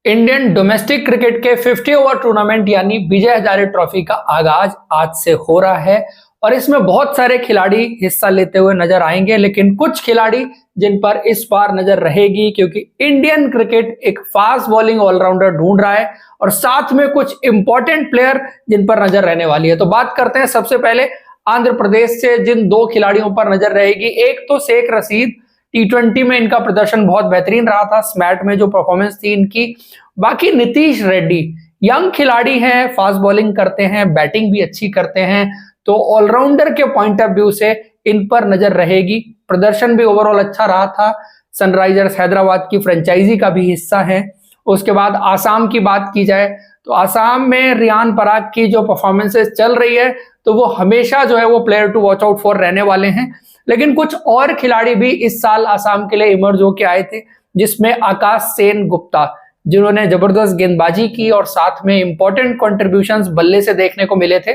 Indian domestic cricket के 50 over tournament यानी Vijay Hazare trophy का आगाज आज से हो रहा है और इसमें बहुत सारे खिलाड़ी हिस्सा लेते हुए नजर आएंगे, लेकिन कुछ खिलाड़ी जिन पर इस बार नजर रहेगी क्योंकि इंडियन क्रिकेट एक फास्ट बॉलिंग ऑलराउंडर ढूंढ रहा है और साथ में कुछ इंपॉर्टेंट प्लेयर जिन पर नजर रहने वाली है। तो बात करते हैं सबसे पहले आंध्र प्रदेश से जिन दो खिलाड़ियों पर नजर रहेगी। एक तो शेख रशीद, टी20 में इनका प्रदर्शन बहुत बेहतरीन रहा था, स्मैट में जो परफॉर्मेंस थी इनकी। बाकी नीतीश रेड्डी यंग खिलाड़ी हैं, फास्ट बॉलिंग करते हैं, बैटिंग भी अच्छी करते हैं, तो ऑलराउंडर के पॉइंट ऑफ व्यू से इन पर नजर रहेगी। प्रदर्शन भी ओवरऑल अच्छा रहा था, सनराइजर्स हैदराबाद की फ्रेंचाइजी का भी हिस्सा है। उसके बाद आसाम की बात की जाए तो आसाम में रियान पराग की जो परफॉर्मेंसेस चल रही है तो वो हमेशा जो है वो player to watch out for रहने वाले हैं। लेकिन कुछ और खिलाड़ी भी इस साल आसाम के लिए इमर्ज होके आए थे, जिसमें आकाश सेन गुप्ता जिन्होंने जबरदस्त गेंदबाजी की और साथ में इंपॉर्टेंट कंट्रीब्यूशंस बल्ले से देखने को मिले थे।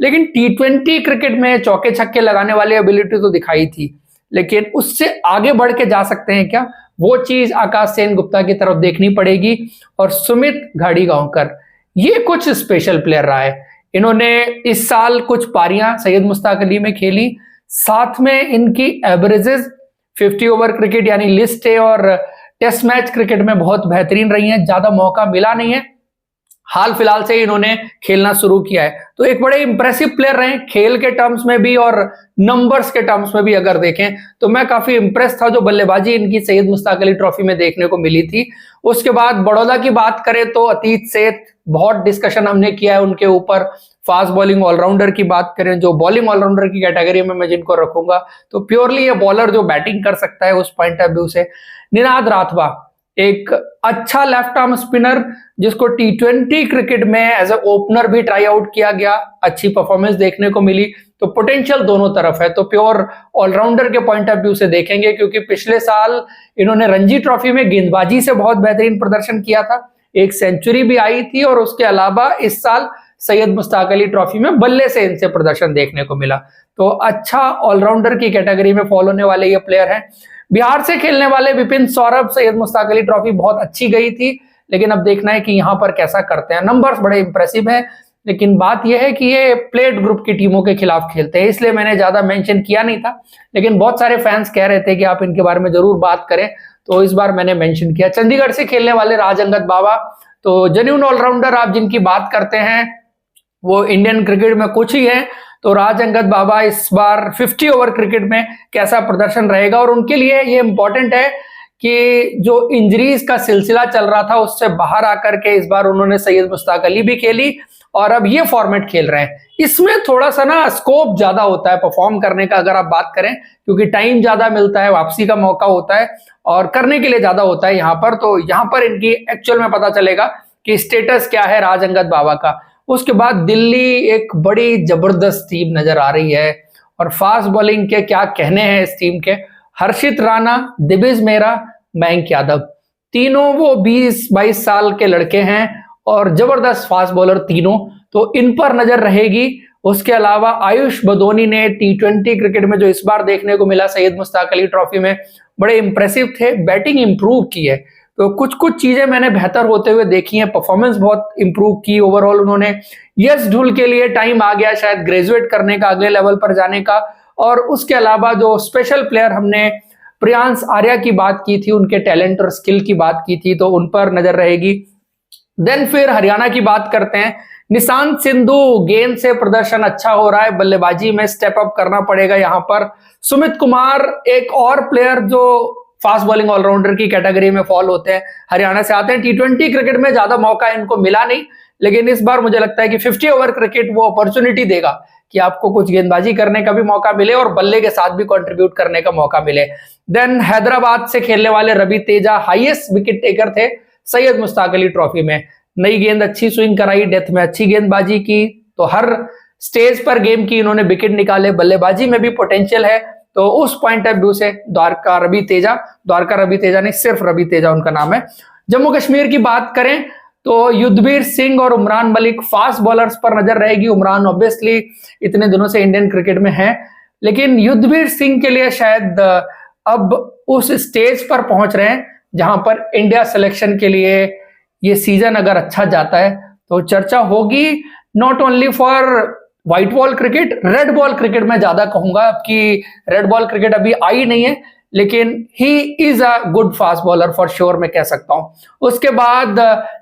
लेकिन टी20 क्रिकेट में चौके छक्के लगाने वाली एबिलिटी तो दिखाई थी, लेकिन उससे आगे बढ़ के जा सकते हैं क्या, वो चीज आकाश सेन गुप्ता की तरफ देखनी पड़ेगी। और सुमित घाड़ीगांवकर ये कुछ स्पेशल प्लेयर रहा है, इन्होंने इस साल कुछ पारियां सैयद मुश्ताक अली में खेली, साथ में इनकी एवरेजेस 50 ओवर क्रिकेट यानी लिस्ट ए और टेस्ट मैच क्रिकेट में बहुत बेहतरीन रही हैं। ज्यादा मौका मिला नहीं है, हाल फिलहाल से इन्होंने खेलना शुरू किया है, तो एक बड़े इंप्रेसिव प्लेयर रहे खेल के टर्म्स में भी और नंबर्स के टर्म्स में भी। अगर देखें तो मैं काफी इंप्रेस था जो बल्लेबाजी इनकी सैयद मुश्ताक अली ट्रॉफी में देखने को मिली थी। उसके बाद बड़ौदा की बात करें तो अतीत सेठ, बहुत डिस्कशन हमने किया है उनके ऊपर। फास्ट बॉलिंग ऑलराउंडर की बात करें, जो बॉलिंग ऑलराउंडर की कैटेगरी में मैं जिनको रखूंगा तो प्योरली ये बॉलर जो बैटिंग कर सकता है उस पॉइंट ऑफ व्यू से। निनाद राठवा एक अच्छा लेफ्ट आर्म स्पिनर जिसको टी20 क्रिकेट में एज ए ओपनर भी ट्राई आउट किया गया, अच्छी परफॉर्मेंस देखने को मिली, तो पोटेंशियल दोनों तरफ है। तो प्योर ऑलराउंडर के पॉइंट ऑफ व्यू से देखेंगे क्योंकि पिछले साल इन्होंने रणजी ट्रॉफी में गेंदबाजी से बहुत बेहतरीन प्रदर्शन किया था, एक सेंचुरी भी आई थी, और उसके अलावा इस साल सैयद मुश्ताक अली ट्रॉफी में बल्ले से इनसे प्रदर्शन देखने को मिला। तो अच्छा ऑलराउंडर की कैटेगरी में फॉल होने वाले ये प्लेयर हैं। बिहार से खेलने वाले विपिन सौरभ, सैयद मुश्ताक अली ट्रॉफी बहुत अच्छी गई थी, लेकिन अब देखना है कि यहाँ पर कैसा करते हैं। नंबर्स बड़े इंप्रेसिव हैं, लेकिन बात यह है कि ये प्लेट ग्रुप की टीमों के खिलाफ खेलते हैं, इसलिए मैंने ज्यादा मेंशन किया नहीं था। लेकिन बहुत सारे फैंस कह रहे थे कि आप इनके बारे में जरूर बात करें, तो इस बार मैंने मेंशन किया। चंडीगढ़ से खेलने वाले राज अंगद बाबा, तो जेन्युइन ऑलराउंडर आप जिनकी बात करते हैं वो इंडियन क्रिकेट में कुछ ही है, तो राज अंगद बाबा इस बार 50 ओवर क्रिकेट में कैसा प्रदर्शन रहेगा। और उनके लिए ये इंपॉर्टेंट है कि जो इंजरीज का सिलसिला चल रहा था उससे बाहर आकर के इस बार उन्होंने सैयद मुश्ताक अली भी खेली और अब ये फॉर्मेट खेल रहे हैं। इसमें थोड़ा सा ना स्कोप ज्यादा होता है परफॉर्म करने का, अगर आप बात करें, क्योंकि टाइम ज्यादा मिलता है, वापसी का मौका होता है और करने के लिए ज्यादा होता है यहाँ पर। तो यहाँ पर इनकी एक्चुअल में पता चलेगा कि स्टेटस क्या है राज अंगद बाबा का। उसके बाद दिल्ली एक बड़ी जबरदस्त टीम नजर आ रही है और फास्ट बॉलिंग के क्या कहने हैं इस टीम के। हर्षित राणा, दिविज मेहरा, मयंक यादव, तीनों वो 20-22 साल के लड़के हैं और जबरदस्त फास्ट बॉलर तीनों, तो इन पर नजर रहेगी। उसके अलावा आयुष बदोनी ने टी20 क्रिकेट में जो इस बार देखने को मिला सैयद मुश्ताक अली ट्रॉफी में, बड़े इंप्रेसिव थे, बैटिंग इंप्रूव की है, तो कुछ कुछ चीजें मैंने बेहतर होते हुए देखी हैं, परफॉर्मेंस बहुत इंप्रूव की ओवरऑल उन्होंने। यश ढुल के लिए टाइम आ गया शायद ग्रेजुएट करने का, अगले लेवल पर जाने का। और उसके अलावा जो स्पेशल प्लेयर हमने प्रियांश आर्या की बात की थी, उनके टैलेंट और स्किल की बात की थी, तो उन पर नजर रहेगी। देन फिर हरियाणा की बात करते हैं। निशांत सिंधु, गेंद से प्रदर्शन अच्छा हो रहा है, बल्लेबाजी में स्टेप अप करना पड़ेगा यहाँ पर। सुमित कुमार एक और प्लेयर जो फास्ट बॉलिंग ऑलराउंडर की कैटेगरी में फॉल होते हैं, हरियाणा से आते हैं। टी20 क्रिकेट में ज्यादा मौका इनको मिला नहीं, लेकिन इस बार मुझे लगता है कि 50 ओवर क्रिकेट वो अपॉर्चुनिटी देगा कि आपको कुछ गेंदबाजी करने का भी मौका मिले और बल्ले के साथ भी कंट्रीब्यूट करने का मौका मिले। देन हैदराबाद से खेलने वाले Ravi Teja highest wicket taker थे सैयद मुश्ताक अली ट्रॉफी में, नई गेंद अच्छी स्विंग कराई, डेथ में अच्छी गेंदबाजी की, तो हर स्टेज पर गेम की इन्होंने विकेट निकाले, बल्लेबाजी में भी पोटेंशियल है। तो उस पॉइंट ऑफ व्यू से द्वारका रवि तेजा नहीं, सिर्फ रवि तेजा उनका नाम है। जम्मू कश्मीर की बात करें तो युद्धवीर सिंह और उमरान मलिक फास्ट बॉलर्स पर नजर रहेगी। उमरान ऑब्वियसली इतने दिनों से इंडियन क्रिकेट में है, लेकिन युद्धवीर सिंह के लिए शायद अब उस स्टेज पर पहुंच रहे हैं जहां पर इंडिया सिलेक्शन के लिए ये सीजन अगर अच्छा जाता है तो चर्चा होगी not only for white ball cricket, red ball cricket में ज्यादा कहूंगा कि रेड बॉल क्रिकेट अभी आई नहीं है, लेकिन he is a good fast bowler for sure मैं कह सकता हूं। उसके बाद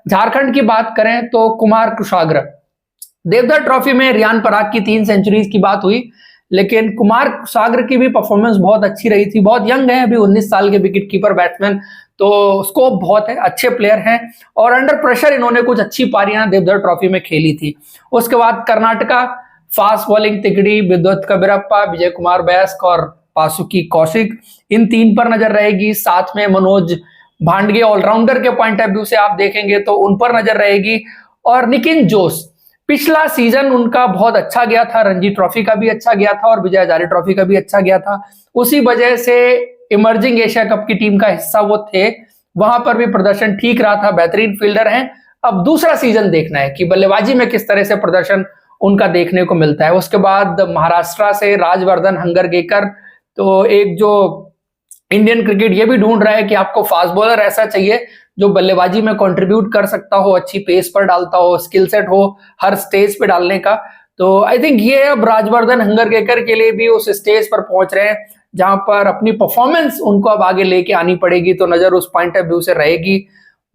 झारखंड की बात करें तो कुमार कुशाग्र, देवधर ट्रॉफी में रियान पराग की 3 सेंचुरीज की बात हुई, लेकिन कुमार कुशाग्र की भी परफॉर्मेंस बहुत अच्छी रही थी। बहुत यंग है, अभी 19 साल के विकेट कीपर बैट्समैन, तो स्कोप बहुत है, अच्छे प्लेयर हैं और अंडर प्रेशर इन्होंने कुछ अच्छी पारियां देवधर ट्रॉफी में खेली थी। उसके बाद कर्नाटका, फास्ट बॉलिंग तिकड़ी विद्वत कबीरप्पा, विजय कुमार बैस्क और पासुकी कौशिक, इन 3 पर नजर रहेगी। साथ में मनोज भांडगे ऑलराउंडर के पॉइंट ऑफ व्यू से आप देखेंगे तो उन पर नजर रहेगी। और निकिन जोस, पिछला सीजन उनका बहुत अच्छा गया था, रणजी ट्रॉफी का भी अच्छा गया था और विजय हजारे ट्रॉफी का भी अच्छा गया था। उसी वजह से इमर्जिंग एशिया कप की टीम का हिस्सा वो थे, वहां पर भी प्रदर्शन ठीक रहा था, बेहतरीन फील्डर हैं। अब दूसरा सीजन देखना है कि बल्लेबाजी में किस तरह से प्रदर्शन उनका देखने को मिलता है। उसके बाद महाराष्ट्र से राजवर्धन हंगरगेकर, तो एक जो इंडियन क्रिकेट ये भी ढूंढ रहा है कि आपको फास्ट बॉलर ऐसा चाहिए जो बल्लेबाजी में कंट्रीब्यूट कर सकता हो, अच्छी पेस पर डालता हो, स्किल सेट हो हर स्टेज पे डालने का। तो आई थिंक ये अब राजवर्धन हंगरगेकर के लिए भी उस स्टेज पर पहुंच रहे हैं जहां पर अपनी परफॉर्मेंस उनको अब आगे लेके आनी पड़ेगी, तो नजर उस पॉइंट ऑफ व्यू से रहेगी।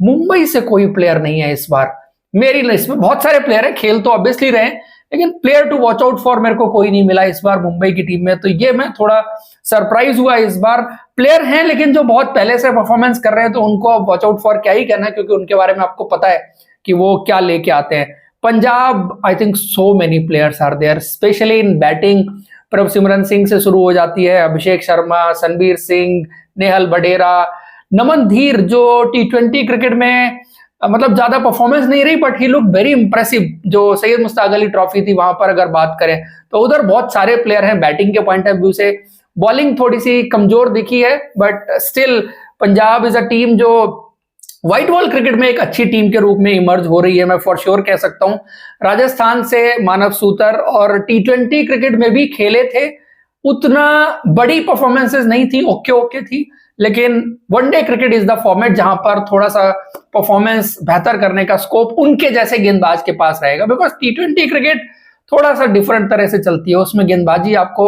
मुंबई से कोई प्लेयर नहीं है इस बार मेरी लिस्ट में, बहुत सारे प्लेयर है, खेल तो ऑब्वियसली रहे, लेकिन player to watch out for मेरे को कोई नहीं मिला इस बार मुंबई की टीम में, तो ये मैं थोड़ा सरप्राइज हुआ। इस बार प्लेयर हैं लेकिन जो बहुत पहले से परफॉर्मेंस कर रहे हैं, तो उनको अब वॉच आउट फॉर क्या ही कहना, क्योंकि उनके बारे में आपको पता है कि वो क्या लेके आते हैं। Punjab, I think so many players are there, specially in batting. Prabhsimran Singh से शुरू हो जाती है, अभिषेक शर्मा, सनबीर सिंह, नेहल बडेरा, नमन धीर जो T20 क्रिकेट में मतलब ज्यादा परफॉर्मेंस नहीं रही, but he look very impressive. जो सैयद मुश्ताक अली ट्रॉफी थी वहां पर अगर बात करें तो उधर बहुत सारे प्लेयर हैं बैटिंग के पॉइंट ऑफ व्यू से। बॉलिंग थोड़ी सी कमजोर दिखी है, but still Punjab is a team जो व्हाइट बॉल क्रिकेट में एक अच्छी टीम के रूप में इमर्ज हो रही है, मैं फॉर श्योर कह सकता हूं। राजस्थान से मानव सूतर, और T20 क्रिकेट में भी खेले थे, उतना बड़ी परफॉर्मेंसेस नहीं थी, ओके ओके थी, लेकिन one day cricket is the format जहां पर थोड़ा सा परफॉर्मेंस बेहतर करने का स्कोप उनके जैसे गेंदबाज के पास रहेगा, बिकॉज T20 क्रिकेट थोड़ा सा डिफरेंट तरह से चलती है, उसमें गेंदबाजी आपको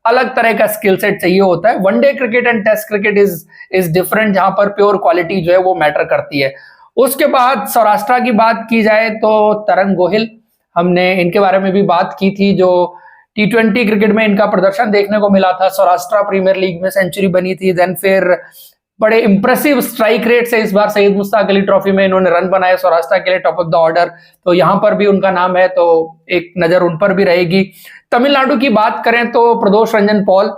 अलग तरह का स्किल सेट चाहिए होता है। One day cricket and test cricket is different, जहां पर प्योर क्वालिटी जो है वो मैटर करती है। उसके बाद सौराष्ट्र की बात की जाए तो तरंग गोहिल, हमने इनके बारे में भी बात की थी, जो T20 क्रिकेट में इनका प्रदर्शन देखने को मिला था, सौराष्ट्र प्रीमियर लीग में सेंचुरी बनी थी, देन फिर बड़े इंप्रेसिव स्ट्राइक रेट से इस बार सैयद मुश्ताक अली ट्रॉफी में इन्होंने रन बनाए सौराष्ट्र के लिए, टॉप ऑफ द ऑर्डर, तो यहां पर भी उनका नाम है, तो एक नजर उन पर भी रहेगी। तमिलनाडु की बात करें तो प्रदोष रंजन पॉल,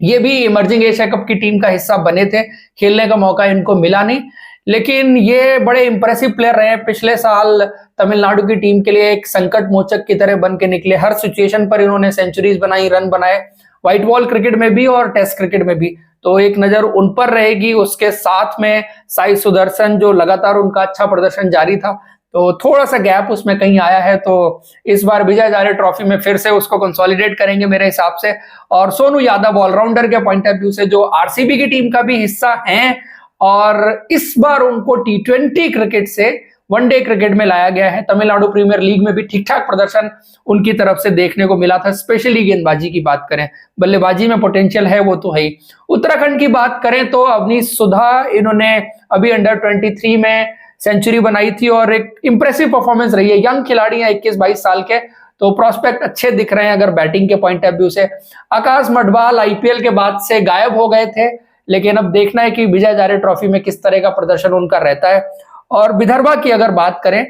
ये भी इमर्जिंग एशिया कप की टीम का हिस्सा बने थे, खेलने का मौका इनको मिला नहीं, लेकिन ये बड़े इंप्रेसिव प्लेयर रहे। पिछले साल तमिलनाडु की टीम के लिए एक संकट मोचक की तरह बन के निकले, हर सिचुएशन पर इन्होंने सेंचुरीज बनाई, रन बनाए, व्हाइट बॉल क्रिकेट में भी और टेस्ट क्रिकेट में भी, तो एक नजर उन पर रहेगी। उसके साथ में साई सुदर्शन, जो लगातार उनका अच्छा प्रदर्शन जारी था, तो थोड़ा सा गैप उसमें कहीं आया है, तो इस बार विजय हजारे ट्रॉफी में फिर से उसको कंसोलिडेट करेंगे मेरे हिसाब से। और सोनू यादव ऑलराउंडर के पॉइंट ऑफ व्यू से जो आरसीबी की टीम का भी हिस्सा हैं, और इस बार उनको T20 क्रिकेट से वनडे क्रिकेट में लाया गया है। तमिलनाडु प्रीमियर लीग में भी ठीक ठाक प्रदर्शन उनकी तरफ से देखने को मिला था, स्पेशली गेंदबाजी की बात करें, बल्लेबाजी में पोटेंशियल है वो तो है ही। उत्तराखंड की बात करें तो अवनीश सुधा, इन्होंने अभी अंडर 23 में सेंचुरी बनाई थी और एक इंप्रेसिव परफॉर्मेंस रही है। यंग खिलाड़ी है, 21-22 साल के, तो प्रोस्पेक्ट अच्छे दिख रहे हैं अगर बैटिंग के पॉइंट ऑफ व्यू से। आकाश मडवाल आईपीएल के बाद से गायब हो गए थे, लेकिन अब देखना है कि विजय हजारे ट्रॉफी में किस तरह का प्रदर्शन उनका रहता है। और विदर्भा की अगर बात करें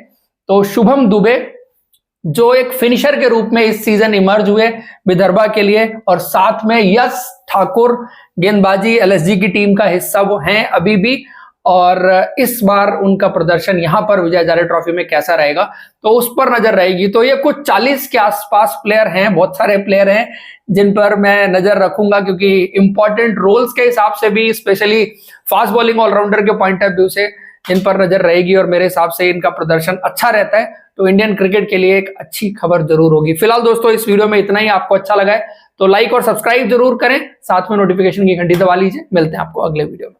तो शुभम दुबे, जो एक फिनिशर के रूप में इस सीजन इमर्ज हुए विदर्भा के लिए, और साथ में यश ठाकुर, गेंदबाजी एलएसजी की टीम का हिस्सा वो हैं अभी भी, और इस बार उनका प्रदर्शन यहां पर विजय हजारे ट्रॉफी में कैसा रहेगा तो उस पर नजर रहेगी। तो ये कुछ 40 के आसपास प्लेयर हैं, बहुत सारे प्लेयर हैं जिन पर मैं नजर रखूंगा, क्योंकि इंपॉर्टेंट रोल्स के हिसाब से भी, स्पेशली फास्ट बॉलिंग ऑलराउंडर के पॉइंट ऑफ व्यू से इन पर नजर रहेगी, और मेरे हिसाब से इनका प्रदर्शन अच्छा रहता है तो इंडियन क्रिकेट के लिए एक अच्छी खबर जरूर होगी। फिलहाल दोस्तों इस वीडियो में इतना ही, आपको अच्छा लगा है तो लाइक और सब्सक्राइब जरूर करें, साथ में नोटिफिकेशन की घंटी दबा लीजिए। मिलते हैं आपको अगले वीडियो में।